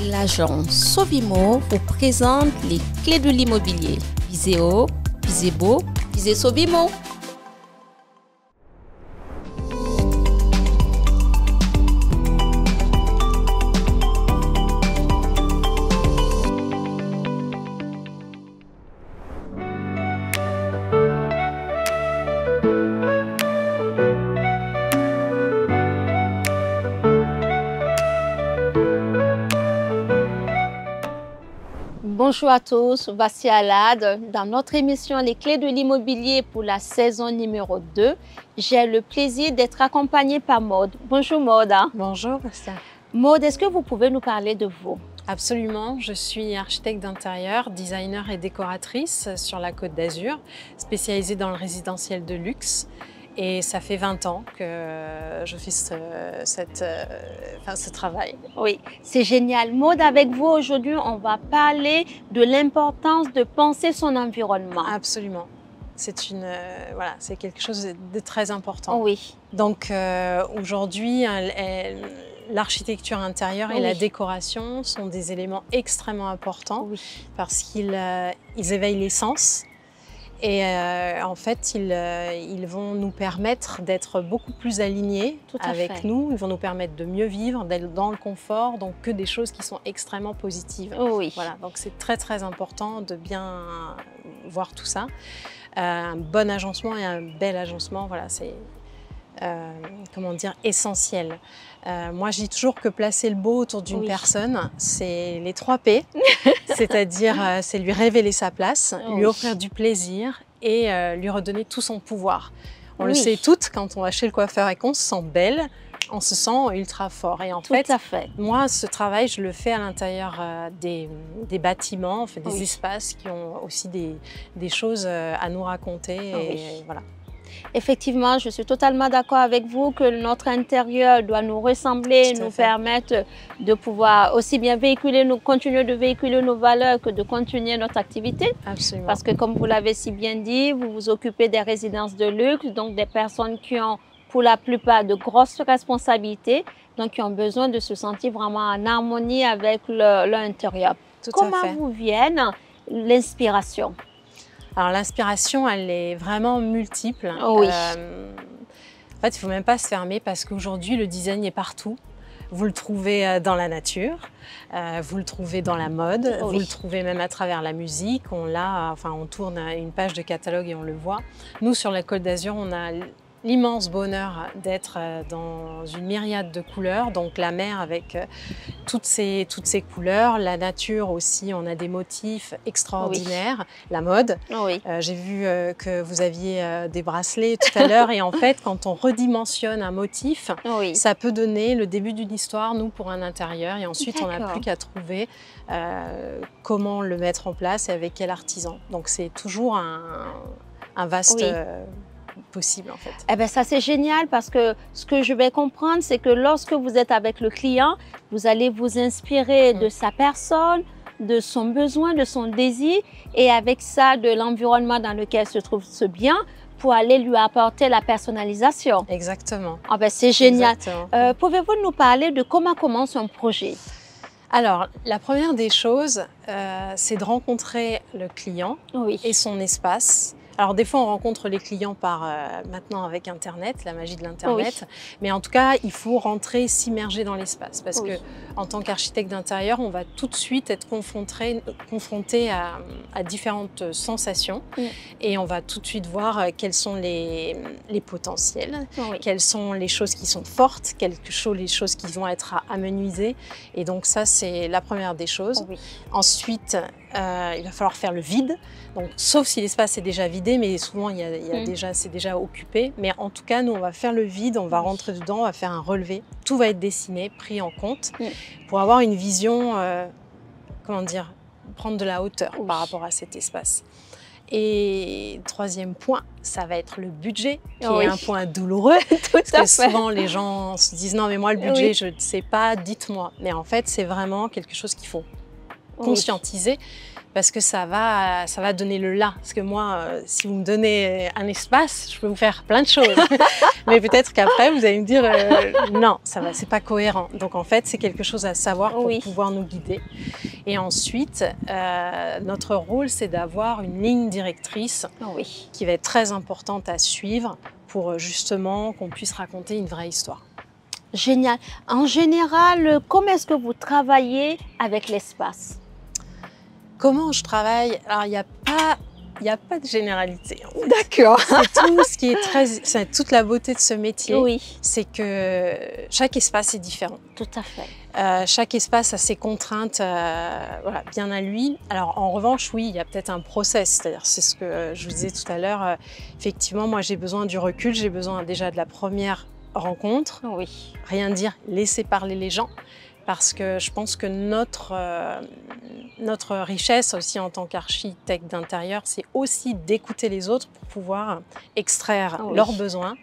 l'agence Sovimo vous présente les clés de l'immobilier. Visez haut, visez beau, visez Sovimo. Bonjour à tous, voici Alade. Dans notre émission Les clés de l'immobilier pour la saison numéro 2, j'ai le plaisir d'être accompagnée par Maude. Bonjour Maude. Bonjour Bastien. Maude, est-ce que vous pouvez nous parler de vous? Absolument, je suis architecte d'intérieur, designer et décoratrice sur la Côte d'Azur, spécialisée dans le résidentiel de luxe. Et ça fait 20 ans que je fais ce travail. Oui, c'est génial. Maude, avec vous aujourd'hui, on va parler de l'importance de penser son environnement. Absolument. C'est quelque chose de très important. Oui. Donc aujourd'hui, l'architecture intérieure et la décoration sont des éléments extrêmement importants parce qu'ils éveillent les sens. Et en fait, ils vont nous permettre d'être beaucoup plus alignés avec nous. Ils vont nous permettre de mieux vivre, d'être dans le confort, donc que des choses qui sont extrêmement positives. Oui. Voilà, donc c'est très très important de bien voir tout ça. Un bon agencement et un bel agencement, voilà, c'est essentiel. Moi, je dis toujours que placer le beau autour d'une personne, c'est les 3 P, c'est-à-dire c'est lui révéler sa place, lui offrir du plaisir et lui redonner tout son pouvoir. On le sait toutes, quand on va chez le coiffeur et qu'on se sent belle, on se sent ultra fort. Et en fait, moi, ce travail, je le fais à l'intérieur des bâtiments, on fait des espaces qui ont aussi des choses à nous raconter. Et voilà. Effectivement, je suis totalement d'accord avec vous que notre intérieur doit nous ressembler, nous permettre de pouvoir aussi bien continuer de véhiculer nos valeurs que de continuer notre activité. Absolument. Parce que comme vous l'avez si bien dit, vous vous occupez des résidences de luxe, donc des personnes qui ont pour la plupart de grosses responsabilités, donc qui ont besoin de se sentir vraiment en harmonie avec leur intérieur. Comment vous vient l'inspiration? Alors l'inspiration, elle est vraiment multiple. Oui. En fait, il ne faut même pas se fermer parce qu'aujourd'hui, le design est partout. Vous le trouvez dans la nature, vous le trouvez dans la mode, vous le trouvez même à travers la musique. On tourne une page de catalogue et on le voit. Nous, sur la Côte d'Azur, on a l'immense bonheur d'être dans une myriade de couleurs, donc la mer avec toutes ces couleurs, la nature aussi, on a des motifs extraordinaires, la mode. J'ai vu que vous aviez des bracelets tout à l'heure et en fait, quand on redimensionne un motif, ça peut donner le début d'une histoire, nous, pour un intérieur et ensuite, on n'a plus qu'à trouver comment le mettre en place et avec quel artisan. Donc, c'est toujours un vaste... possible en fait. Eh bien, ça c'est génial parce que ce que je vais comprendre, c'est que lorsque vous êtes avec le client, vous allez vous inspirer de sa personne, de son besoin, de son désir et avec ça, de l'environnement dans lequel se trouve ce bien pour aller lui apporter la personnalisation. Exactement. Ah ben, c'est génial. Pouvez-vous nous parler de comment commence un projet? Alors, la première des choses, c'est de rencontrer le client et son espace. Alors des fois on rencontre les clients maintenant avec Internet, la magie de l'Internet, mais en tout cas il faut rentrer, s'immerger dans l'espace parce que en tant qu'architecte d'intérieur, on va tout de suite être confronté à différentes sensations et on va tout de suite voir quels sont les potentiels, quelles sont les choses qui sont fortes, les choses qui vont être à amenuiser et donc ça c'est la première des choses. Ensuite, il va falloir faire le vide, donc, sauf si l'espace est déjà vidé, mais souvent c'est déjà occupé. Mais en tout cas, nous, on va faire le vide, on va rentrer dedans, on va faire un relevé. Tout va être dessiné, pris en compte pour avoir une vision, prendre de la hauteur par rapport à cet espace. Et troisième point, ça va être le budget, qui est un point douloureux. Parce que souvent, les gens se disent « Non, mais moi, le budget, je ne sais pas, dites-moi. » Mais en fait, c'est vraiment quelque chose qu'il faut conscientiser parce que ça va donner le là. Parce que moi, si vous me donnez un espace, je peux vous faire plein de choses. Mais peut-être qu'après, vous allez me dire non, c'est pas cohérent. Donc en fait, c'est quelque chose à savoir pour pouvoir nous guider. Et ensuite, notre rôle, c'est d'avoir une ligne directrice qui va être très importante à suivre pour justement qu'on puisse raconter une vraie histoire. Génial. En général, comment est-ce que vous travaillez avec l'espace? Comment je travaille? Alors, il n'y a pas de généralité. En fait. D'accord. C'est tout ce qui est c'est toute la beauté de ce métier. C'est que chaque espace est différent. Tout à fait. Chaque espace a ses contraintes bien à lui. Alors, en revanche, oui, il y a peut-être un process. C'est-à-dire, c'est ce que je vous disais tout à l'heure. Effectivement, moi, j'ai besoin du recul. J'ai besoin déjà de la première rencontre. Rien dire, laisser parler les gens. Parce que je pense que notre richesse aussi en tant qu'architecte d'intérieur, c'est aussi d'écouter les autres pour pouvoir extraire leurs besoins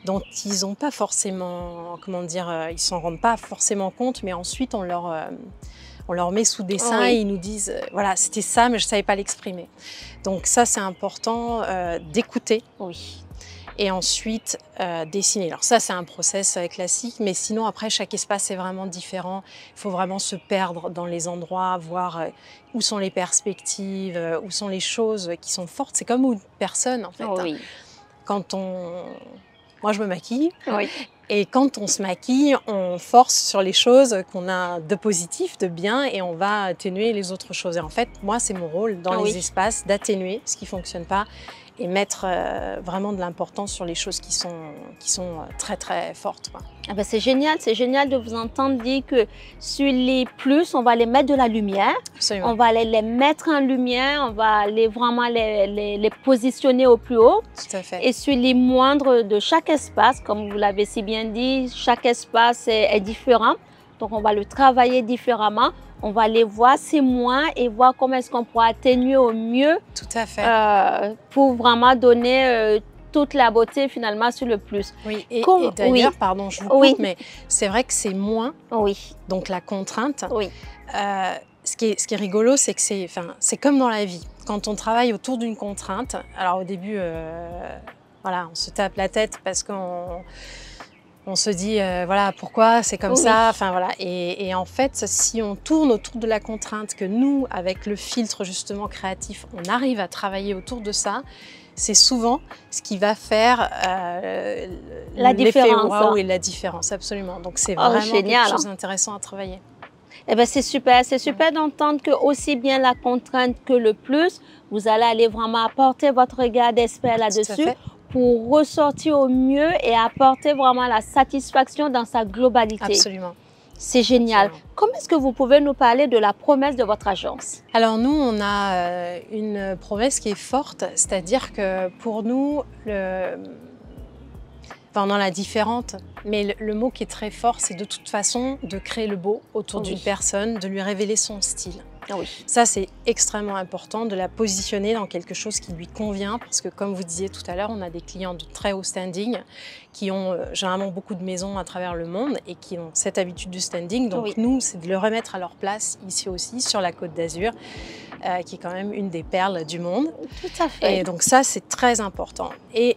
dont ils n'ont pas forcément, comment dire, ils s'en rendent pas forcément compte, mais ensuite on leur met sous dessin et ils nous disent voilà, c'était ça, mais je ne savais pas l'exprimer. Donc ça, c'est important d'écouter. Et ensuite dessiner. Alors ça, c'est un process classique, mais sinon après, chaque espace est vraiment différent. Il faut vraiment se perdre dans les endroits, voir où sont les perspectives, où sont les choses qui sont fortes. C'est comme une personne en fait. Quand moi, je me maquille. Et quand on se maquille, on force sur les choses qu'on a de positif, de bien, et on va atténuer les autres choses. Et en fait, moi, c'est mon rôle dans les espaces d'atténuer ce qui ne fonctionne pas et mettre vraiment de l'importance sur les choses qui sont très, très fortes. Ah ben c'est génial de vous entendre dire que sur les plus, on va les mettre de la lumière. Absolument. On va les mettre en lumière, on va vraiment les positionner au plus haut. Tout à fait. Et sur les moindres de chaque espace, comme vous l'avez si bien dit, chaque espace est différent. Donc, on va le travailler différemment. On va les voir, ces moins, et voir comment est-ce qu'on pourra atténuer au mieux. Tout à fait. Pour vraiment donner toute la beauté finalement sur le plus. Oui, et d'ailleurs, pardon, je vous coupe, mais c'est vrai que c'est moins. Donc, la contrainte. Ce qui est rigolo, c'est que c'est comme dans la vie. Quand on travaille autour d'une contrainte, alors au début, voilà, on se tape la tête parce qu'on se dit, voilà, pourquoi c'est comme ça, enfin voilà. Et en fait, si on tourne autour de la contrainte, que nous, avec le filtre justement créatif, on arrive à travailler autour de ça, c'est souvent ce qui va faire l'effet waouh et la différence, absolument. Donc c'est vraiment quelque chose d'intéressant à travailler. Eh ben c'est super d'entendre que aussi bien la contrainte que le plus, vous allez aller vraiment apporter votre regard d'expert là-dessus pour ressortir au mieux et apporter vraiment la satisfaction dans sa globalité. Absolument. C'est génial. Absolument. Comment est-ce que vous pouvez nous parler de la promesse de votre agence? Alors nous, on a une promesse qui est forte, c'est-à-dire que pour nous, on en a différentes, mais le mot qui est très fort, c'est de toute façon de créer le beau autour d'une personne, de lui révéler son style. Ça, c'est extrêmement important de la positionner dans quelque chose qui lui convient parce que, comme vous disiez tout à l'heure, on a des clients de très haut standing qui ont généralement beaucoup de maisons à travers le monde et qui ont cette habitude du standing. Donc nous, c'est de le remettre à leur place ici aussi, sur la Côte d'Azur, qui est quand même une des perles du monde. Tout à fait. Et donc ça, c'est très important. Et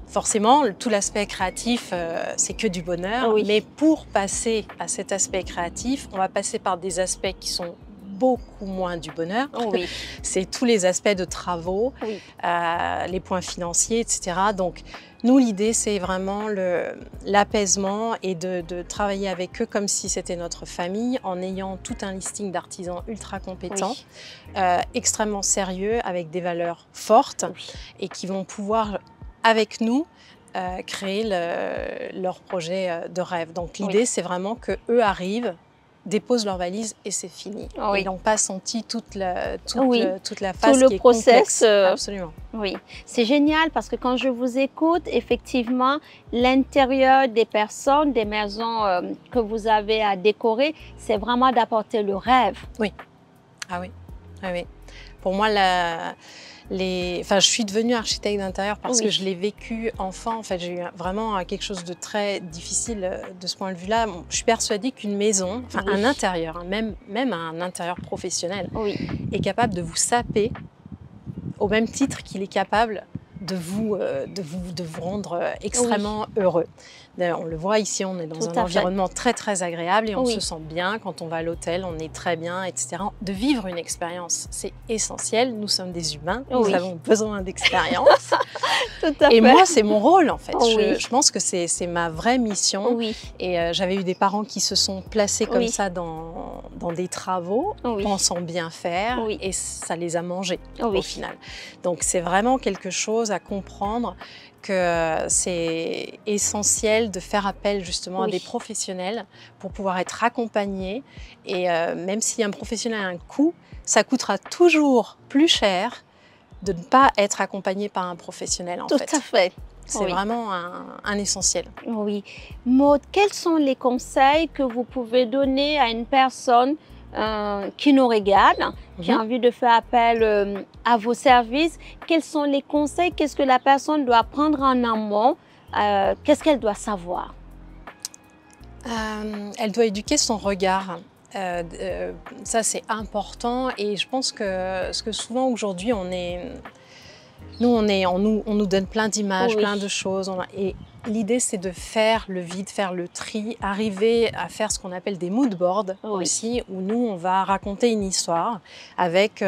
forcément, tout l'aspect créatif, c'est que du bonheur. Mais pour passer à cet aspect créatif, on va passer par des aspects qui sont beaucoup moins du bonheur. C'est tous les aspects de travaux, les points financiers, etc. Donc, nous, l'idée, c'est vraiment l'apaisement et de travailler avec eux comme si c'était notre famille, en ayant tout un listing d'artisans ultra compétents, extrêmement sérieux, avec des valeurs fortes et qui vont pouvoir, avec nous, créer leur projet de rêve. Donc, l'idée, c'est vraiment qu'eux arrivent, déposent leurs valises et c'est fini. Ils n'ont pas senti toute la phase qui est complexe. Absolument. Oui, c'est génial parce que quand je vous écoute, effectivement, l'intérieur des personnes, des maisons que vous avez à décorer, c'est vraiment d'apporter le rêve. Oui. Ah oui. Ah oui. Pour moi, je suis devenue architecte d'intérieur parce que je l'ai vécu enfant. En fait, j'ai eu vraiment quelque chose de très difficile de ce point de vue-là. Je suis persuadée qu'une maison, un intérieur, hein, même un intérieur professionnel, est capable de vous saper au même titre qu'il est capable de vous rendre extrêmement heureux. On le voit ici, on est dans un environnement très très agréable et on se sent bien. Quand on va à l'hôtel, on est très bien, etc. De vivre une expérience, c'est essentiel. Nous sommes des humains, nous avons besoin d'expérience. Et moi, c'est mon rôle en fait. Je pense que c'est ma vraie mission. Et j'avais eu des parents qui se sont placés comme ça dans des travaux, pensant bien faire, et ça les a mangés au final. Donc c'est vraiment quelque chose à comprendre, que c'est essentiel de faire appel justement à des professionnels pour pouvoir être accompagné. Et même si un professionnel a un coût, ça coûtera toujours plus cher de ne pas être accompagné par un professionnel en fait. Tout à fait. C'est vraiment un essentiel. Oui. Maude, quels sont les conseils que vous pouvez donner à une personne qui nous regarde, qui a envie de faire appel à vos services? Quels sont les conseils? Qu'est-ce que la personne doit prendre en amont? Qu'est-ce qu'elle doit savoir? Elle doit éduquer son regard. Ça, c'est important. Et je pense que souvent aujourd'hui, on nous donne plein d'images, plein de choses. Et l'idée, c'est de faire le vide, faire le tri, arriver à faire ce qu'on appelle des mood boards aussi, où nous, on va raconter une histoire avec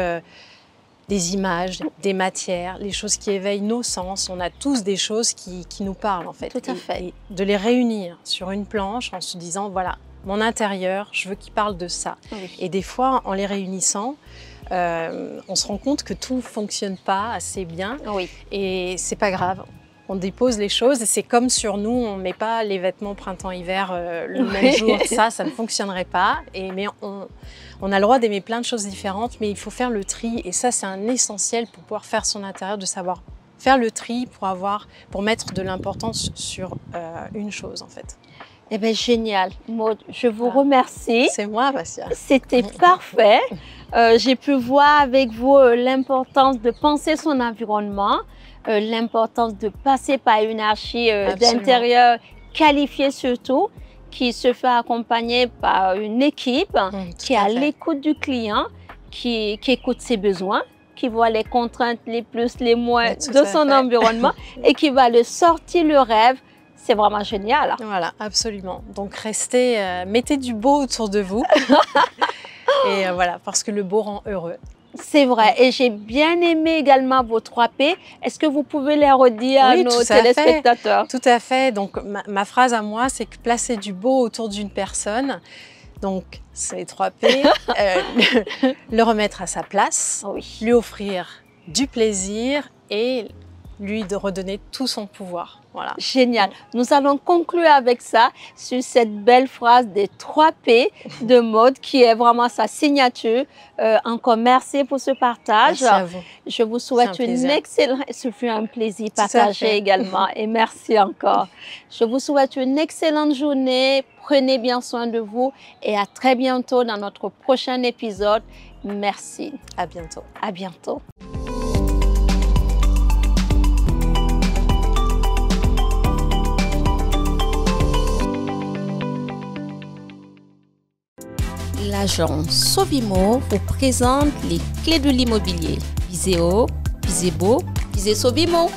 des images, des matières, les choses qui éveillent nos sens. On a tous des choses qui nous parlent en fait. Tout à fait. Et de les réunir sur une planche en se disant, voilà, mon intérieur, je veux qu'il parle de ça. Et des fois, en les réunissant, on se rend compte que tout ne fonctionne pas assez bien et c'est pas grave. On dépose les choses et c'est comme sur nous, on ne met pas les vêtements printemps-hiver le même jour. Ça ne fonctionnerait pas. Mais on a le droit d'aimer plein de choses différentes, mais il faut faire le tri. Et ça, c'est un essentiel pour pouvoir faire son intérieur, de savoir faire le tri pour mettre de l'importance sur une chose en fait. Eh bien, génial. Maude, je vous remercie. C'est moi, Bassia. C'était parfait. J'ai pu voir avec vous l'importance de penser son environnement, l'importance de passer par une archi d'intérieur qualifiée surtout, qui se fait accompagner par une équipe qui est à l'écoute du client, qui écoute ses besoins, qui voit les contraintes, les plus, les moins de son environnement et qui va le sortir le rêve. C'est vraiment génial. Voilà, absolument. Donc mettez du beau autour de vous. Et voilà, parce que le beau rend heureux. C'est vrai. Et j'ai bien aimé également vos 3P. Est-ce que vous pouvez les redire à nos téléspectateurs? Tout à fait. Donc, ma phrase à moi, c'est que placer du beau autour d'une personne, donc c'est 3P, le remettre à sa place, lui offrir du plaisir et lui de redonner tout son pouvoir. Voilà. Génial. Nous allons conclure avec ça, sur cette belle phrase des 3P de Maude, qui est vraiment sa signature. Encore merci pour ce partage. Merci à vous. Je vous souhaite une excellente... Ce fut un plaisir partagé également. Et merci encore. Je vous souhaite une excellente journée. Prenez bien soin de vous et à très bientôt dans notre prochain épisode. Merci. À bientôt. À bientôt. L'agence Sovimo vous présente les clés de l'immobilier. Visez haut, visez beau, visez Sovimo.